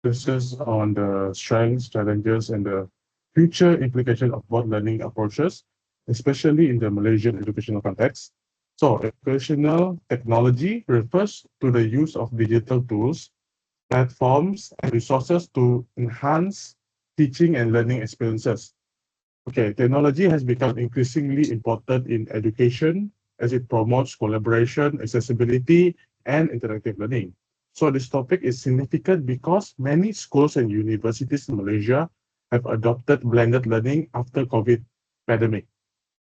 discuss on the strengths, challenges, and the future implication of both learning approaches, especially in the Malaysian educational context. So, educational technology refers to the use of digital tools, platforms, and resources to enhance teaching and learning experiences. Okay, technology has become increasingly important in education as it promotes collaboration, accessibility, and interactive learning. So this topic is significant because many schools and universities in Malaysia have adopted blended learning after COVID pandemic.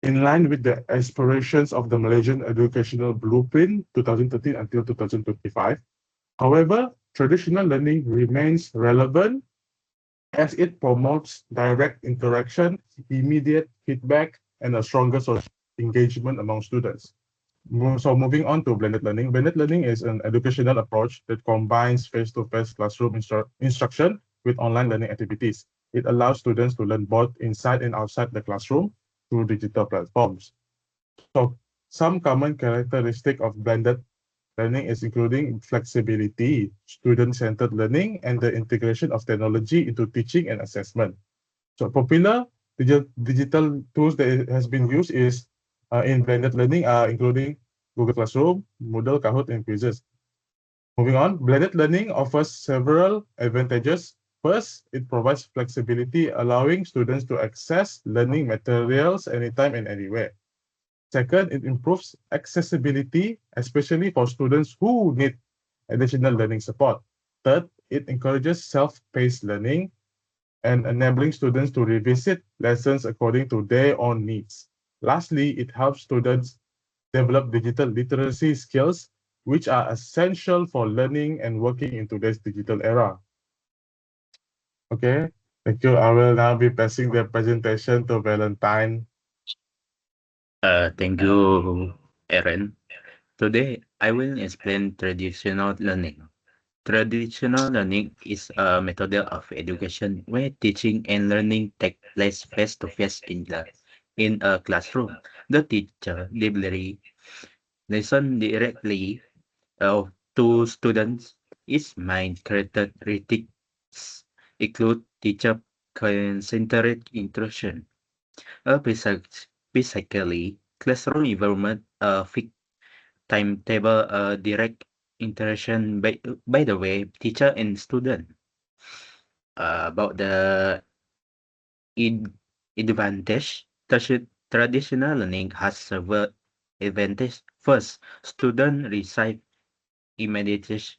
In line with the aspirations of the Malaysian Educational Blueprint 2013 until 2025. However, traditional learning remains relevant as it promotes direct interaction, immediate feedback, and a stronger social engagement among students. So moving on to blended learning. Blended learning is an educational approach that combines face-to-face classroom instruction with online learning activities. It allows students to learn both inside and outside the classroom through digital platforms. So some common characteristic of blended learning is including flexibility, student-centered learning, and the integration of technology into teaching and assessment. So popular digital tools that has been used is in blended learning are including Google Classroom, Moodle, Kahoot, and Quizzes. Moving on, blended learning offers several advantages. First, it provides flexibility, allowing students to access learning materials anytime and anywhere. Second, it improves accessibility, especially for students who need additional learning support. Third, it encourages self-paced learning and enabling students to revisit lessons according to their own needs. Lastly, it helps students develop digital literacy skills, which are essential for learning and working in today's digital era. Okay, thank you. I will now be passing the presentation to Valentine. Thank you, Aaron. Today, I will explain traditional learning. Traditional learning is a method of education where teaching and learning take place face-to-face in a classroom. The teacher delivery lesson directly to students. Its main characteristics include teacher-centered instruction, a basically classroom environment, a fixed timetable, direct interaction by the way, teacher and student. About the id- advantage, traditional learning has several advantages. First, students receive immediate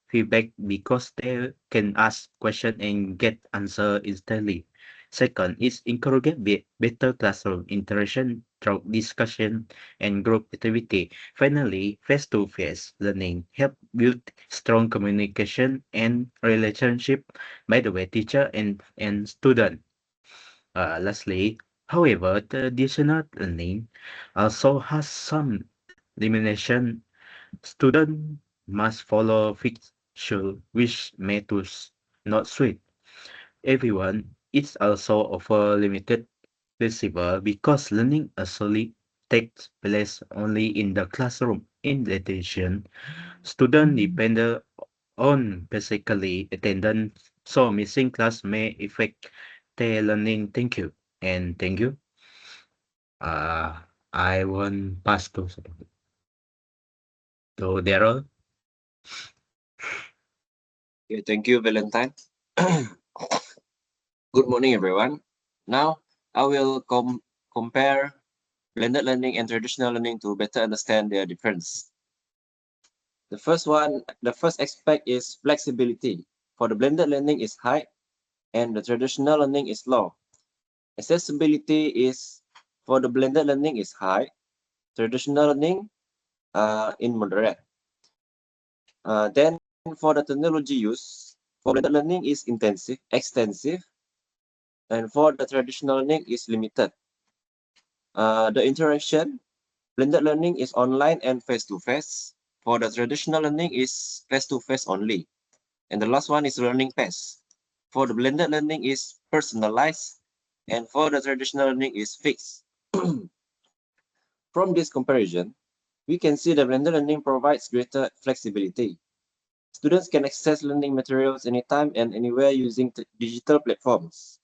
feedback because they can ask questions and get answer instantly. Second is encourage better classroom interaction through discussion and group activity. Finally, face-to-face learning help build strong communication and relationship by the way teacher and student. Lastly, however, traditional learning also has some limitation. Student must follow fixed schedule which may to not suit everyone. It's also offer limited flexible because learning actually takes place only in the classroom. In addition, student depend on basically attendance, so missing class may affect their learning. Thank you. And thank you. Uh, I want pass to Daryl. Okay, thank you, Valentine. Good morning, everyone. Now, I will compare blended learning and traditional learning to better understand their difference. The first aspect is flexibility. For the blended learning is high and the traditional learning is low. Accessibility is for the blended learning is high, traditional learning in moderate. Then for the technology use, for blended learning is extensive, and for the traditional learning is limited. The interaction, blended learning is online and face-to-face. For the traditional learning is face-to-face only. And the last one is learning pace. For the blended learning is personalized, and for the traditional learning is fixed. From this comparison, we can see that blended learning provides greater flexibility. Students can access learning materials anytime and anywhere using digital platforms.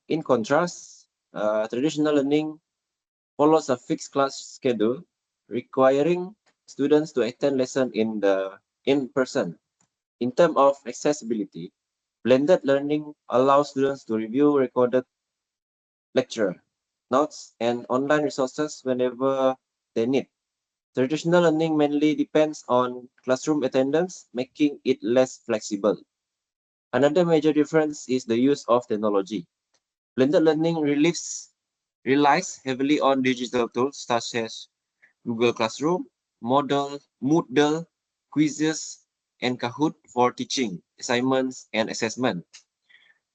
In contrast, traditional learning follows a fixed class schedule, requiring students to attend lesson in person. In terms of accessibility, blended learning allows students to review recorded lecture, notes, and online resources whenever they need. Traditional learning mainly depends on classroom attendance, making it less flexible. Another major difference is the use of technology. Blended learning relies heavily on digital tools such as Google Classroom, Moodle, quizzes, and Kahoot for teaching, assignments, and assessment.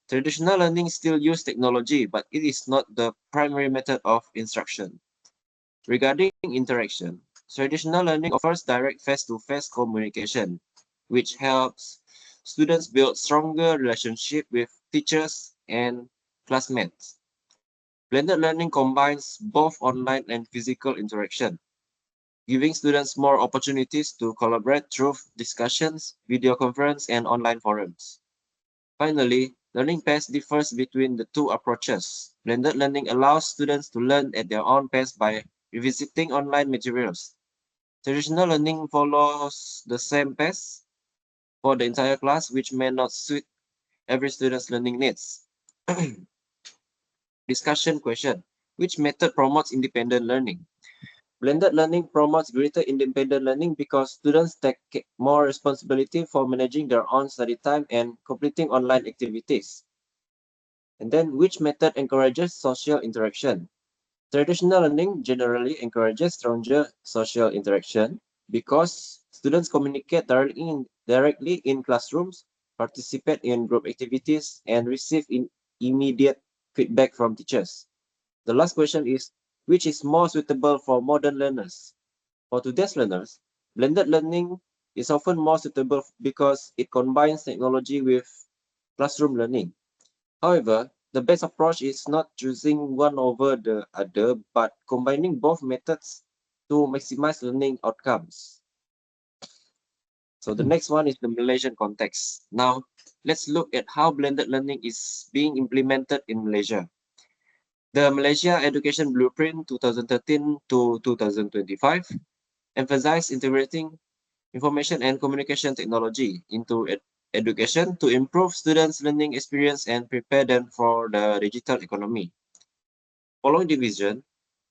Traditional learning still use technology, but it is not the primary method of instruction. Regarding interaction, traditional learning offers direct face-to-face communication, which helps students build stronger relationship with teachers and classmates. Blended learning combines both online and physical interaction, giving students more opportunities to collaborate through discussions, video conference, and online forums. Finally, learning pace differs between the two approaches. Blended learning allows students to learn at their own pace by revisiting online materials. Traditional learning follows the same pace for the entire class, which may not suit every student's learning needs. Discussion question. Which method promotes independent learning? Blended learning promotes greater independent learning because students take more responsibility for managing their own study time and completing online activities. And then, which method encourages social interaction? Traditional learning generally encourages stronger social interaction because students communicate directly in classrooms, participate in group activities, and receive immediate feedback from teachers. The last question is, which is more suitable for modern learners? For today's learners, blended learning is often more suitable because it combines technology with classroom learning. However, the best approach is not choosing one over the other, but combining both methods to maximize learning outcomes. So the next one is the Malaysian context. Now, let's look at how blended learning is being implemented in Malaysia. The Malaysia Education Blueprint 2013 to 2025 emphasized integrating information and communication technology into education to improve students' learning experience and prepare them for the digital economy. Following the vision,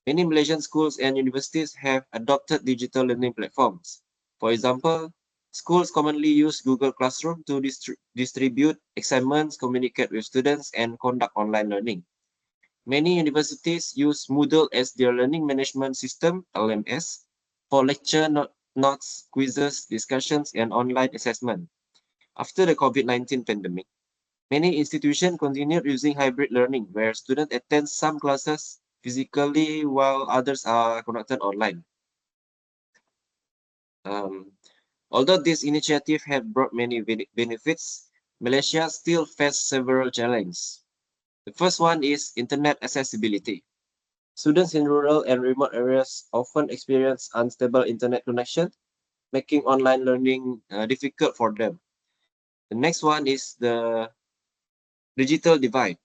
many Malaysian schools and universities have adopted digital learning platforms. For example, schools commonly use Google Classroom to distribute assignments, communicate with students, and conduct online learning. Many universities use Moodle as their learning management system, LMS, for lecture notes, quizzes, discussions, and online assessment. After the COVID-19 pandemic, many institutions continued using hybrid learning, where students attend some classes physically while others are conducted online. Um, Although this initiative have brought many benefits, Malaysia still faces several challenges. The first one is internet accessibility. Students in rural and remote areas often experience unstable internet connection, making online learning difficult for them. The next one is the digital divide.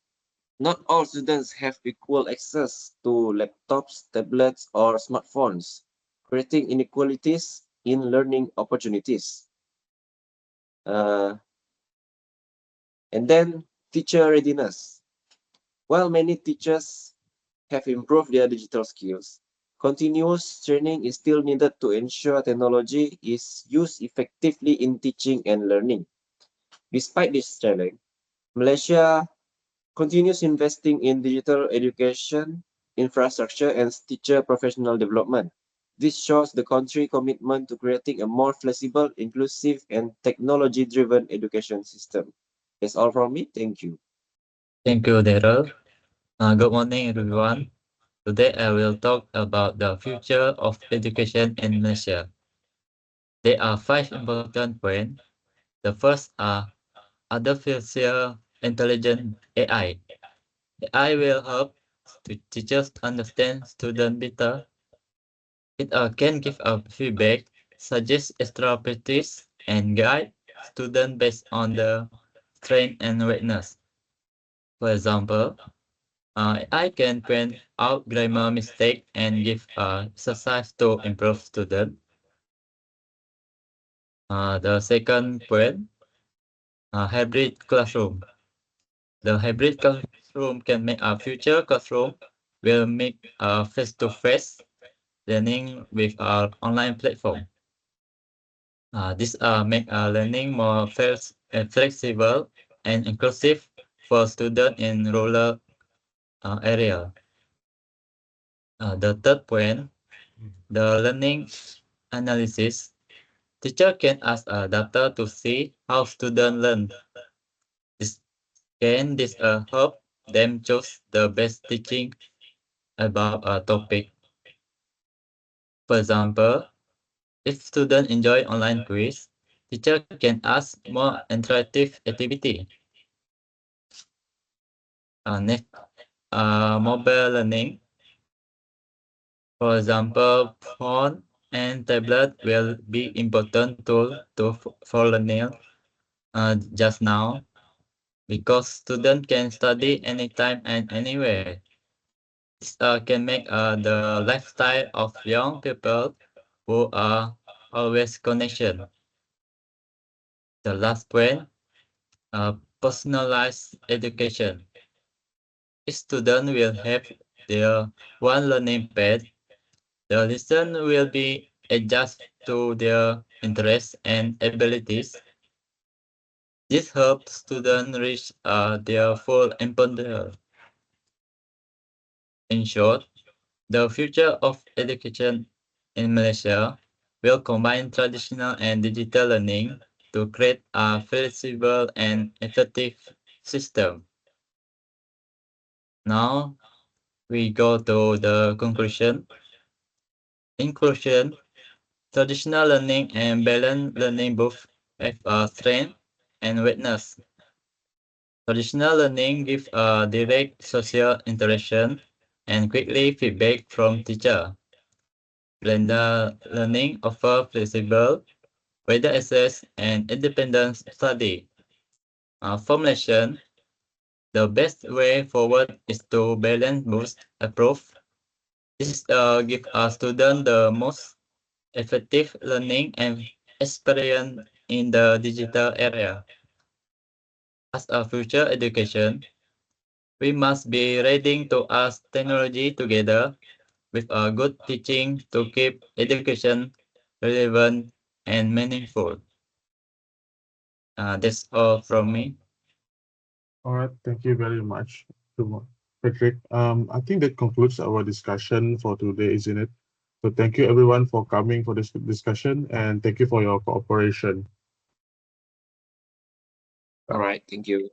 Not all students have equal access to laptops, tablets, or smartphones, creating inequalities in learning opportunities. Uh, and then teacher readiness. While many teachers have improved their digital skills, continuous training is still needed to ensure technology is used effectively in teaching and learning. Despite this challenge, Malaysia continues investing in digital education, infrastructure, and teacher professional development. This shows the country's commitment to creating a more flexible, inclusive, and technology-driven education system. That's all from me. Thank you. Thank you, Daryl. Good morning, everyone. Today I will talk about the future of education in Malaysia. There are five important points. The first are artificial intelligence AI. AI will help teachers understand students better. It can give feedback, suggest extra practice, and guide students based on the strength and weakness. For example, I can point out grammar mistake and give exercise to improve student. The second point, hybrid classroom. The hybrid classroom can make a future classroom will make face-to-face learning with our online platform. This make learning more flexible and inclusive for students in rural area. The third point, the learning analysis. Teacher can ask data to see how students learn. This can help them choose the best teaching about a topic. For example, if students enjoy online quiz, teacher can ask more interactive activity. Next, mobile learning. For example, phone and tablet will be important tool for learning just now because students can study anytime and anywhere. This can make the lifestyle of young people who are always connection. The last point, personalized education. Each student will have their one learning path. The lesson will be adjusted to their interests and abilities. This helps students reach their full potential. In short, the future of education in Malaysia will combine traditional and digital learning to create a flexible and effective system. Now, we go to the conclusion. In conclusion, traditional learning and balanced learning both have a strength and weakness. Traditional learning gives a direct social interaction and quickly feedback from teacher. Blended learning offers flexible, wider access, and independent study. Formulation. The best way forward is to balance both approach. This gives a student the most effective learning and experience in the digital area. As a future education, we must be ready to ask technology together with a good teaching to keep education relevant and meaningful. That's all from me. All right, thank you very much, Patrick. I think that concludes our discussion for today, isn't it? So thank you everyone for coming for this discussion and thank you for your cooperation. All right. Thank you.